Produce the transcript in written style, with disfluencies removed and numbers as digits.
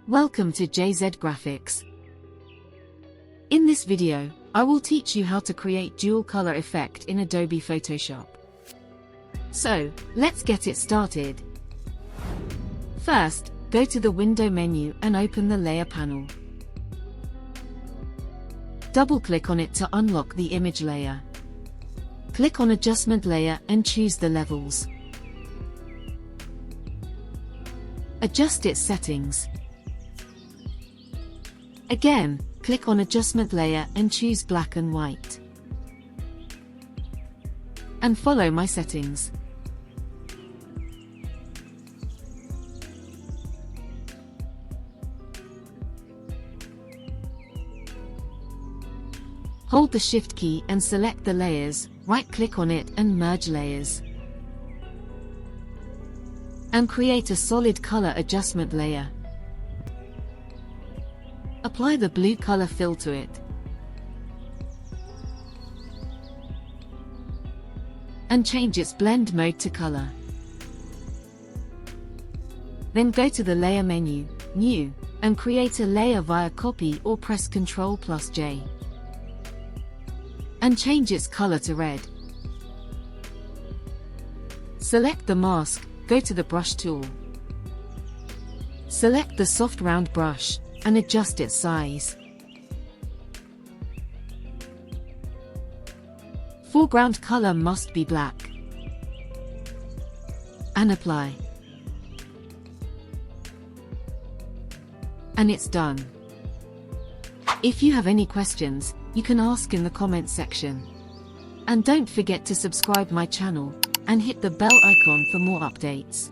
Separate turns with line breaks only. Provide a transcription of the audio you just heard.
Welcome to jzgraphics. In this video, I will teach you how to create dual color effect in Adobe Photoshop. So, let's get it started. First, go to the window menu and open the layer panel. Double-click on it to unlock the image layer. Click on Adjustment Layer and choose the levels. Adjust its settings. Again, click on Adjustment Layer and choose Black and White. And follow my settings. Hold the Shift key and select the layers, right-click on it and merge layers. And create a solid color adjustment layer. Apply the blue color fill to it. And change its blend mode to color. Then go to the layer menu, New, and create a layer via copy or press Ctrl+J. And change its color to red. Select the mask, go to the brush tool. Select the soft round brush, and adjust its size. Foreground color must be black. And apply. And it's done. If you have any questions, you can ask in the comment section. And don't forget to subscribe my channel, and hit the bell icon for more updates.